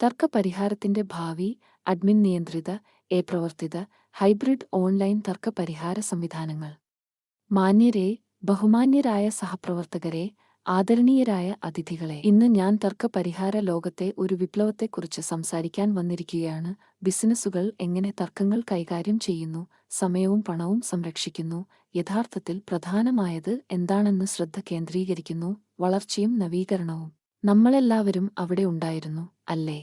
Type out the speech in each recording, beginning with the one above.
തർക്ക പരിഹാരത്തിന്റെ ഭാവി, അഡ്മിൻ നിയന്ത്രിത, പ്രവർത്തിത, ഹൈബ്രിഡ് ഓൺലൈൻ തർക്ക പരിഹാര സംവിധാനങ്ങൾ. മാന്യരെ, ബഹുമാന്യരായ സഹപ്രവർത്തകരെ, ആദരണീയരായ അതിഥികളെ, ഇന്ന് ഞാൻ തർക്ക പരിഹാര ലോകത്തെ ഒരു വിപ്ലവത്തെക്കുറിച്ച് സംസാരിക്കാൻ വന്നിരിക്കുകയാണ്. ബിസിനസ്സുകൾ എങ്ങനെ തർക്കങ്ങൾ കൈകാര്യം ചെയ്യുന്നു, സമയവും പണവും സംരക്ഷിക്കുന്നു, യഥാർത്ഥത്തിൽ പ്രധാനമായത് എന്താണെന്ന് ശ്രദ്ധ കേന്ദ്രീകരിക്കുന്നു, വളർച്ചയും നവീകരണവും. നമ്മളെല്ലാവരും അവിടെ ഉണ്ടായിരുന്നു, അല്ലേ?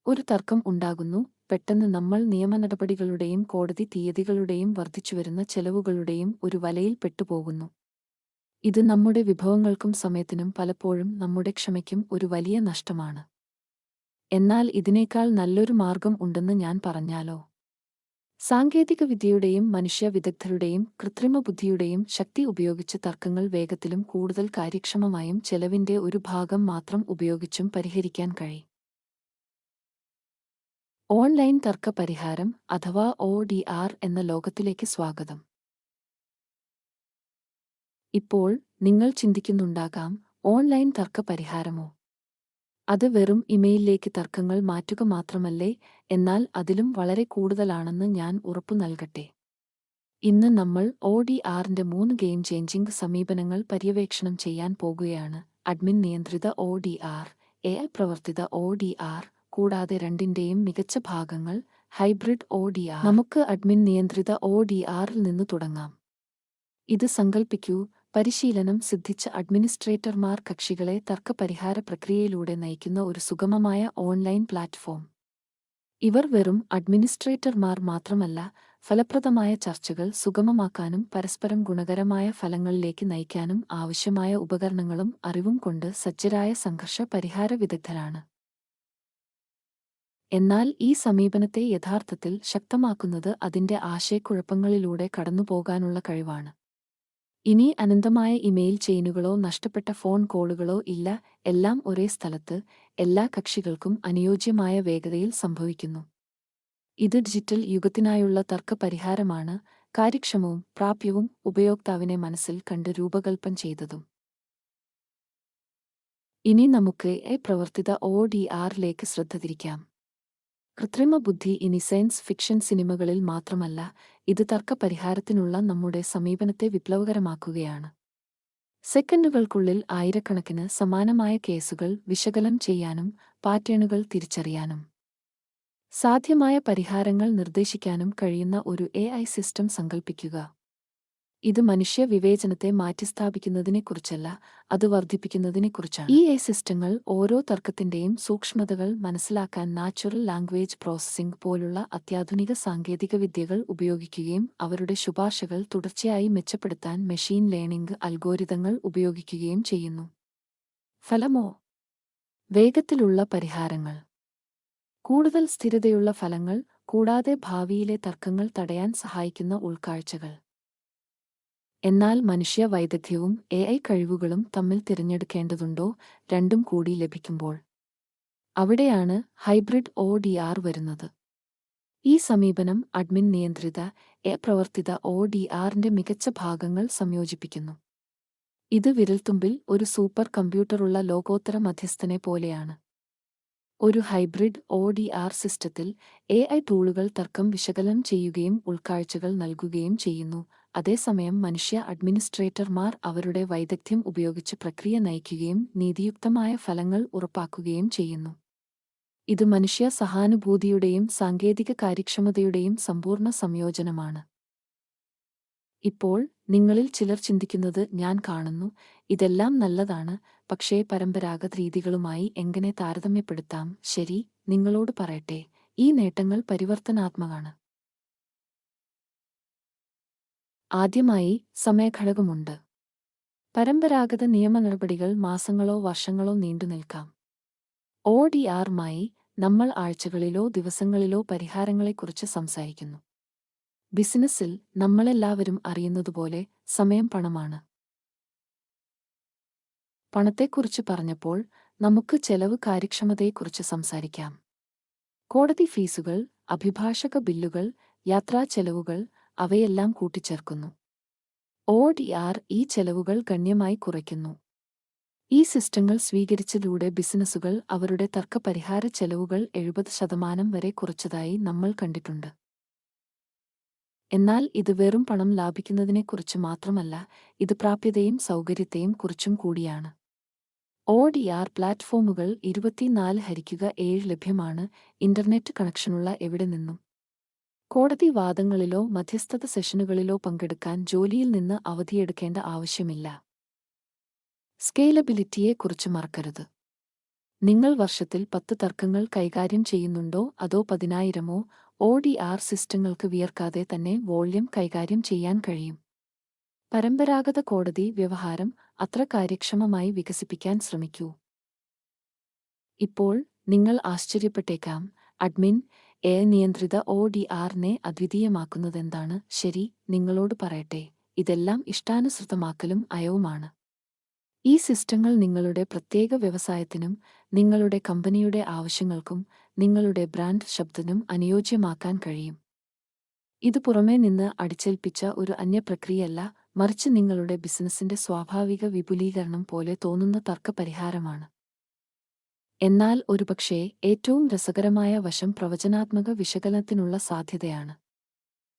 ഒരു തർക്കം ഉണ്ടാകുന്നു, പെട്ടെന്ന് നമ്മൾ നിയമനടപടികളുടെയും കോടതി തീയതികളുടെയും വർദ്ധിച്ചുവരുന്ന ചെലവുകളുടെയും ഒരു വലയിൽ പെട്ടുപോകുന്നു. ഇത് നമ്മുടെ വിഭവങ്ങൾക്കും സമയത്തിനും പലപ്പോഴും നമ്മുടെ ക്ഷമയ്ക്കും ഒരു വലിയ നഷ്ടമാണ്. എന്നാൽ ഇതിനേക്കാൾ നല്ലൊരു മാർഗം ഉണ്ടെന്ന് ഞാൻ പറഞ്ഞാലോ? സാങ്കേതികവിദ്യയുടെയും മനുഷ്യ വിദഗ്ധരുടെയും കൃത്രിമബുദ്ധിയുടെയും ശക്തി ഉപയോഗിച്ച് തർക്കങ്ങൾ വേഗത്തിലും കൂടുതൽ കാര്യക്ഷമമായും ചെലവിന്റെ ഒരു ഭാഗം മാത്രം ഉപയോഗിച്ചും പരിഹരിക്കാൻ കഴിയും. ഓൺലൈൻ തർക്ക പരിഹാരം അഥവാ ODR എന്ന ലോകത്തിലേക്ക് സ്വാഗതം. ഇപ്പോൾ നിങ്ങൾ ചിന്തിക്കുന്നുണ്ടാകാം, ഓൺലൈൻ തർക്ക പരിഹാരമോ? അത് വെറും ഇമെയിലിലേക്ക് തർക്കങ്ങൾ മാറ്റുക മാത്രമല്ലേ? എന്നാൽ അതിലും വളരെ കൂടുതലാണെന്ന് ഞാൻ ഉറപ്പു നൽകട്ടെ. ഇന്ന് നമ്മൾ ODRന്റെ 3 ഗെയിം ചേഞ്ചിംഗ് സമീപനങ്ങൾ പര്യവേക്ഷണം ചെയ്യാൻ പോകുകയാണ്. അഡ്മിൻ നിയന്ത്രിത ODR, AI പ്രവർത്തിത ODR, കൂടാതെ രണ്ടിന്റെയും മികച്ച ഭാഗങ്ങൾ, ഹൈബ്രിഡ് ODR. നമുക്ക് അഡ്മിൻ നിയന്ത്രിത ODRൽ നിന്ന് തുടങ്ങാം. ഇത് സങ്കൽപ്പിക്കൂ, പരിശീലനം സിദ്ധിച്ച അഡ്മിനിസ്ട്രേറ്റർമാർ കക്ഷികളെ തർക്ക പരിഹാര പ്രക്രിയയിലൂടെ നയിക്കുന്ന ഒരു സുഗമമായ ഓൺലൈൻ പ്ലാറ്റ്ഫോം. ഇവർ വെറും അഡ്മിനിസ്ട്രേറ്റർമാർ മാത്രമല്ല, ഫലപ്രദമായ ചർച്ചകൾ സുഗമമാക്കാനും പരസ്പരം ഗുണകരമായ ഫലങ്ങളിലേക്ക് നയിക്കാനും ആവശ്യമായ ഉപകരണങ്ങളും അറിവും കൊണ്ട് സജ്ജരായ സംഘർഷ പരിഹാര വിദഗ്ധരാണ്. എന്നാൽ ഈ സമീപനത്തെ യഥാർത്ഥത്തിൽ ശക്തമാക്കുന്നത് അതിന്റെ ആശയക്കുഴപ്പങ്ങളിലൂടെ കടന്നുപോകാനുള്ള കഴിവാണ്. ഇനി അനന്തമായ ഇമെയിൽ ചെയിനുകളോ നഷ്ടപ്പെട്ട ഫോൺ കോളുകളോ ഇല്ല, എല്ലാം ഒരേ സ്ഥലത്ത്, എല്ലാ കക്ഷികൾക്കും അനുയോജ്യമായ വേഗതയിൽ സംഭവിക്കുന്നു. ഇത് ഡിജിറ്റൽ യുഗത്തിനായുള്ള തർക്ക പരിഹാരമാണ്, കാര്യക്ഷമവും പ്രാപ്യവും ഉപയോക്താവിനെ മനസ്സിൽ കണ്ട് രൂപകൽപ്പന ചെയ്തതും. ഇനി നമുക്ക് പ്രവർത്തിത ODRലേക്ക് ശ്രദ്ധ തിരിക്കാം. കൃത്രിമ ബുദ്ധി ഇനി സയൻസ് ഫിക്ഷൻ സിനിമകളിൽ മാത്രമല്ല, ഇത് തർക്ക പരിഹാരത്തിനുള്ള നമ്മുടെ സമീപനത്തെ വിപ്ലവകരമാക്കുകയാണ്. സെക്കൻഡുകൾക്കുള്ളിൽ ആയിരക്കണക്കിന് സമാനമായ കേസുകൾ വിശകലനം ചെയ്യാനും പാറ്റേണുകൾ തിരിച്ചറിയാനും സാധ്യമായ പരിഹാരങ്ങൾ നിർദ്ദേശിക്കാനും കഴിയുന്ന ഒരു AI സിസ്റ്റം സങ്കൽപ്പിക്കുക. ഇത് മനുഷ്യ വിവേചനത്തെ മാറ്റിസ്ഥാപിക്കുന്നതിനെക്കുറിച്ചല്ല, അത് വർദ്ധിപ്പിക്കുന്നതിനെക്കുറിച്ചാണ്. ഈ സിസ്റ്റങ്ങൾ ഓരോ തർക്കത്തിന്റെയും സൂക്ഷ്മതകൾ മനസ്സിലാക്കാൻ നാച്ചുറൽ ലാംഗ്വേജ് പ്രോസസ്സിംഗ് പോലുള്ള അത്യാധുനിക സാങ്കേതികവിദ്യകൾ ഉപയോഗിക്കുകയും അവരുടെ ശുപാർശകൾ തുടർച്ചയായി മെച്ചപ്പെടുത്താൻ മെഷീൻ ലേണിംഗ് അൽഗോരിതങ്ങൾ ഉപയോഗിക്കുകയും ചെയ്യുന്നു. ഫലമോ? വേഗത്തിലുള്ള പരിഹാരങ്ങൾ, കൂടുതൽ സ്ഥിരതയുള്ള ഫലങ്ങൾ, കൂടാതെ ഭാവിയിലെ തർക്കങ്ങൾ തടയാൻ സഹായിക്കുന്ന ഉൾക്കാഴ്ചകൾ. എന്നാൽ മനുഷ്യ വൈദഗ്ധ്യവും AI കഴിവുകളും തമ്മിൽ തിരഞ്ഞെടുക്കേണ്ടതുണ്ടോ? രണ്ടും കൂടി ലഭിക്കുമ്പോൾ അവിടെയാണ് ഹൈബ്രിഡ് ODR വരുന്നത്. ഈ സമീപനം അഡ്മിൻ നിയന്ത്രിത, പ്രവർത്തിത ODRന്റെ മികച്ച ഭാഗങ്ങൾ സംയോജിപ്പിക്കുന്നു. ഇത് വിരൽത്തുമ്പിൽ ഒരു സൂപ്പർ കമ്പ്യൂട്ടറുള്ള ലോകോത്തര മധ്യസ്ഥനെ പോലെയാണ്. ഒരു ഹൈബ്രിഡ് ODR സിസ്റ്റത്തിൽ AI ടൂളുകൾ തർക്കം വിശകലനം ചെയ്യുകയും ഉൾക്കാഴ്ചകൾ നൽകുകയും ചെയ്യുന്നു, അതേസമയം മനുഷ്യ അഡ്മിനിസ്ട്രേറ്റർമാർ അവരുടെ വൈദഗ്ധ്യം ഉപയോഗിച്ച് പ്രക്രിയ നയിക്കുകയും നീതിയുക്തമായ ഫലങ്ങൾ ഉറപ്പാക്കുകയും ചെയ്യുന്നു. ഇത് മനുഷ്യ സഹാനുഭൂതിയുടെയും സാങ്കേതിക കാര്യക്ഷമതയുടെയും സമ്പൂർണ്ണ സംയോജനമാണ്. ഇപ്പോൾ നിങ്ങളിൽ ചിലർ ചിന്തിക്കുന്നത് ഞാൻ കാണുന്നു, ഇതെല്ലാം നല്ലതാണ്, പക്ഷേ പരമ്പരാഗത രീതികളുമായി എങ്ങനെ താരതമ്യപ്പെടുത്താം? ശരി, നിങ്ങളോട് പറയട്ടെ, ഈ നേട്ടങ്ങൾ പരിവർത്തനാത്മകമാണ്. ആദ്യമായി, സമയഘടകമുണ്ട്. പരമ്പരാഗത നിയമ നടപടികൾ മാസങ്ങളോ വർഷങ്ങളോ നീണ്ടുനിൽക്കാം. ODRമായി നമ്മൾ ആഴ്ചകളിലോ ദിവസങ്ങളിലോ പരിഹാരങ്ങളെക്കുറിച്ച് സംസാരിക്കുന്നു. ബിസിനസ്സിൽ നമ്മളെല്ലാവരും അറിയുന്നതുപോലെ സമയം പണമാണ്. പണത്തെക്കുറിച്ച് പറഞ്ഞപ്പോൾ നമുക്ക് ചെലവ് കാര്യക്ഷമതയെക്കുറിച്ച് സംസാരിക്കാം. കോടതി ഫീസുകൾ, അഭിഭാഷക ബില്ലുകൾ, യാത്രാ ചെലവുകൾ, അവയെല്ലാം കൂട്ടിച്ചേർക്കുന്നു. ODR ഈ ചെലവുകൾ ഗണ്യമായി കുറയ്ക്കുന്നു. ഈ സിസ്റ്റങ്ങൾ സ്വീകരിച്ചതിലൂടെ ബിസിനസ്സുകൾ അവരുടെ തർക്കപരിഹാര ചെലവുകൾ 70% വരെ കുറച്ചതായി നമ്മൾ കണ്ടിട്ടുണ്ട്. എന്നാൽ ഇത് വെറും പണം ലാഭിക്കുന്നതിനെക്കുറിച്ച് മാത്രമല്ല, ഇത് പ്രാപ്യതയും സൗകര്യത്തെയും കുറിച്ചും കൂടിയാണ്. ODR പ്ലാറ്റ്ഫോമുകൾ 24/7 ലഭ്യമാണ്, ഇന്റർനെറ്റ് കണക്ഷനുള്ള എവിടെ നിന്നും. കോടതി വാദങ്ങളിലോ മധ്യസ്ഥത സെഷനുകളിലോ പങ്കെടുക്കാൻ ജോലിയിൽ നിന്ന് അവധിയെടുക്കേണ്ട ആവശ്യമില്ല. സ്കെയിലബിലിറ്റിയെക്കുറിച്ച് മറക്കരുത്. നിങ്ങൾ വർഷത്തിൽ 10 തർക്കങ്ങൾ കൈകാര്യം ചെയ്യുന്നുണ്ടോ അതോ 10,000മോ? ODR സിസ്റ്റങ്ങൾക്ക് വിയർക്കാതെ തന്നെ വോള്യം കൈകാര്യം ചെയ്യാൻ കഴിയും. പരമ്പരാഗത കോടതി വ്യവഹാരം അത്ര കാര്യക്ഷമമായി വികസിപ്പിക്കാൻ ശ്രമിക്കൂ. ഇപ്പോൾ നിങ്ങൾ ആശ്ചര്യപ്പെട്ടേക്കാം, അഡ്മിൻ നിയന്ത്രിത ODRനെ അദ്വിതീയമാക്കുന്നതെന്താണ്? ശരി, നിങ്ങളോട് പറയട്ടെ, ഇതെല്ലാം ഇഷ്ടാനുസൃതമാക്കലും അയവുമാണ്. ഈ സിസ്റ്റങ്ങൾ നിങ്ങളുടെ പ്രത്യേക വ്യവസായത്തിനും നിങ്ങളുടെ കമ്പനിയുടെ ആവശ്യങ്ങൾക്കും നിങ്ങളുടെ ബ്രാൻഡ് ശബ്ദത്തിനും അനുയോജ്യമാക്കാൻ കഴിയും. ഇത് പുറമേ നിന്ന് അടിച്ചേൽപ്പിച്ച ഒരു അന്യപ്രക്രിയയല്ല, മറിച്ച് നിങ്ങളുടെ ബിസിനസിന്റെ സ്വാഭാവിക വിപുലീകരണം പോലെ തോന്നുന്ന തർക്കപരിഹാരമാണ്. എന്നാൽ ഒരുപക്ഷേ ഏറ്റവും രസകരമായ വശം പ്രവചനാത്മക വിശകലനത്തിനുള്ള സാധ്യതയാണ്.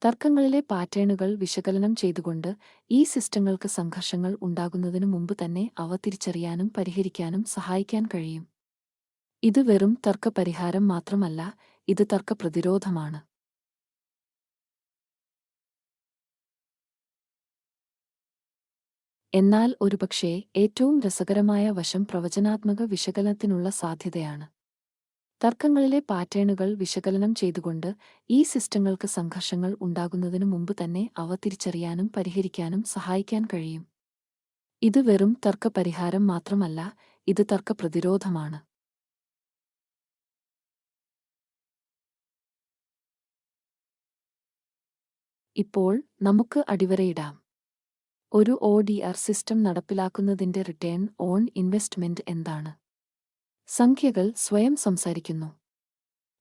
തർക്കങ്ങളിലെ പാറ്റേണുകൾ വിശകലനം ചെയ്തുകൊണ്ട് ഈ സിസ്റ്റങ്ങൾക്ക് സംഘർഷങ്ങൾ ഉണ്ടാകുന്നതിനു മുമ്പ് തന്നെ അവ തിരിച്ചറിയാനും പരിഹരിക്കാനും സഹായിക്കാൻ കഴിയും. ഇത് വെറും തർക്കപരിഹാരം മാത്രമല്ല, ഇത് തർക്കപ്രതിരോധമാണ്. എന്നാൽ ഒരുപക്ഷേ ഏറ്റവും രസകരമായ വശം പ്രവചനാത്മക വിശകലനത്തിനുള്ള സാധ്യതയാണ്. തർക്കങ്ങളിലെ പാറ്റേണുകൾ വിശകലനം ചെയ്തുകൊണ്ട് ഈ സിസ്റ്റങ്ങൾക്ക് സംഘർഷങ്ങൾ ഉണ്ടാകുന്നതിനു മുമ്പ് തന്നെ അവ തിരിച്ചറിയാനും പരിഹരിക്കാനും സഹായിക്കാൻ കഴിയും. ഇത് വെറും തർക്കപരിഹാരം മാത്രമല്ല, ഇത് തർക്കപ്രതിരോധമാണ്. ഇപ്പോൾ നമുക്ക് അടിവരയിടാം. ഒരു ODR സിസ്റ്റം നടപ്പിലാക്കുന്നതിന്റെ റിട്ടേൺ ഓൺ ഇൻവെസ്റ്റ്മെന്റ് എന്താണ്? സംഖ്യകൾ സ്വയം സംസാരിക്കുന്നു.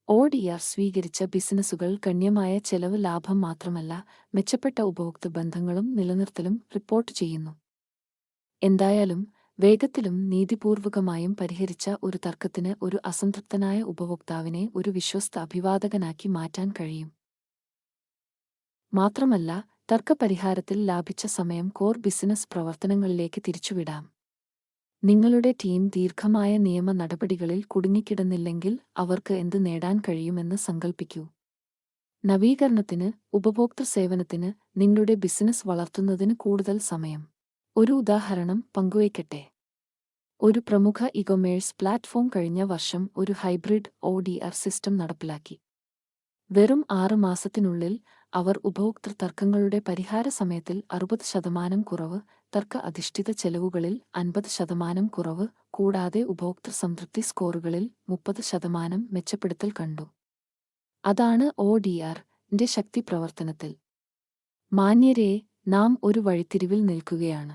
ODR സ്വീകരിച്ച ബിസിനസ്സുകൾ ഗണ്യമായ ചെലവ് ലാഭം മാത്രമല്ല, മെച്ചപ്പെട്ട ഉപഭോക്തൃ ബന്ധങ്ങളും നിലനിർത്തലും റിപ്പോർട്ട് ചെയ്യുന്നു. എന്തായാലും വേഗത്തിലും നീതിപൂർവകമായും പരിഹരിച്ച ഒരു തർക്കത്തിന് ഒരു അസംതൃപ്തനായ ഉപഭോക്താവിനെ ഒരു വിശ്വസ്ത അഭിവാദകനാക്കി മാറ്റാൻ കഴിയും. മാത്രമല്ല, തർക്കപരിഹാരത്തിൽ ലാഭിച്ച സമയം കോർ ബിസിനസ് പ്രവർത്തനങ്ങളിലേക്ക് തിരിച്ചുവിടാം. നിങ്ങളുടെ ടീം ദീർഘമായ നിയമ നടപടികളിൽ കുടുങ്ങിക്കിടന്നില്ലെങ്കിൽ അവർക്ക് എന്ത് നേടാൻ കഴിയുമെന്ന് സങ്കൽപ്പിക്കൂ. നവീകരണത്തിന്, ഉപഭോക്തൃ സേവനത്തിന്, നിങ്ങളുടെ ബിസിനസ് വളർത്തുന്നതിന് കൂടുതൽ സമയം. ഒരു ഉദാഹരണം പങ്കുവയ്ക്കട്ടെ. ഒരു പ്രമുഖ ഇകൊമേഴ്സ് പ്ലാറ്റ്ഫോം കഴിഞ്ഞ വർഷം ഒരു ഹൈബ്രിഡ് ODR സിസ്റ്റം നടപ്പിലാക്കി. വെറും 6 മാസത്തിനുള്ളിൽ അവർ ഉപഭോക്തൃ തർക്കങ്ങളുടെ പരിഹാര സമയത്തിൽ 60% കുറവ്, തർക്ക അധിഷ്ഠിത ചെലവുകളിൽ 50% കുറവ്, കൂടാതെ ഉപഭോക്തൃ സംതൃപ്തി സ്കോറുകളിൽ 30% മെച്ചപ്പെടുത്തൽ കണ്ടു. അതാണ് ODR-ന്റെ ശക്തി പ്രവർത്തനത്തിൽ. മാന്യരേ, നാം ഒരു വഴിത്തിരിവിൽ നിൽക്കുകയാണ്.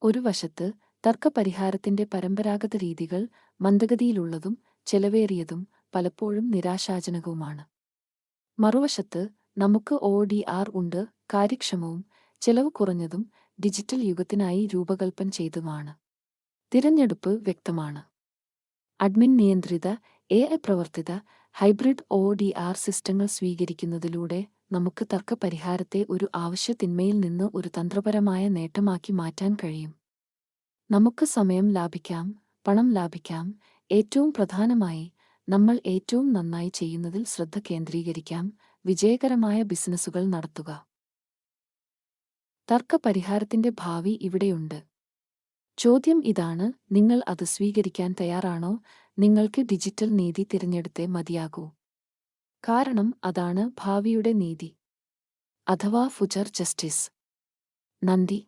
ഒരു വശത്ത് തർക്കപരിഹാരത്തിന്റെ പരമ്പരാഗത രീതികൾ മന്ദഗതിയിലുള്ളതും ചെലവേറിയതും പലപ്പോഴും നിരാശാജനകവുമാണ്. മറുവശത്ത് നമുക്ക് ODR ഉണ്ട്, കാര്യക്ഷമവും ചെലവ് കുറഞ്ഞതും ഡിജിറ്റൽ യുഗത്തിനായി രൂപകൽപ്പന ചെയ്തതുമാണ്. തിരഞ്ഞെടുപ്പ് വ്യക്തമാണ്. അഡ്മിൻ നിയന്ത്രിത AI പ്രവർത്തിത ഹൈബ്രിഡ് ODR സിസ്റ്റങ്ങൾ സ്വീകരിക്കുന്നതിലൂടെ നമുക്ക് തർക്കപരിഹാരത്തെ ഒരു ആവശ്യത്തിന്മയിൽ നിന്ന് ഒരു തന്ത്രപരമായ നേട്ടമാക്കി മാറ്റാൻ കഴിയും. നമുക്ക് സമയം ലാഭിക്കാം, പണം ലാഭിക്കാം, ഏറ്റവും പ്രധാനമായി നമ്മൾ ഏറ്റവും നന്നായി ചെയ്യുന്നതിൽ ശ്രദ്ധ കേന്ദ്രീകരിക്കാം, വിജയകരമായ ബിസിനസ്സുകൾ നടത്തുക. തർക്കപരിഹാരത്തിന്റെ ഭാവി ഇവിടെയുണ്ട്. ചോദ്യം ഇതാണ്, നിങ്ങൾ അത് സ്വീകരിക്കാൻ തയ്യാറാണോ? നിങ്ങൾക്ക് ഡിജിറ്റൽ നീതി തിരഞ്ഞെടുത്തേ മതിയാകൂ. കാരണം അതാണ് ഭാവിയുടെ നീതി, അഥവാ ഫ്യൂച്ചർ ജസ്റ്റിസ്. നന്ദി.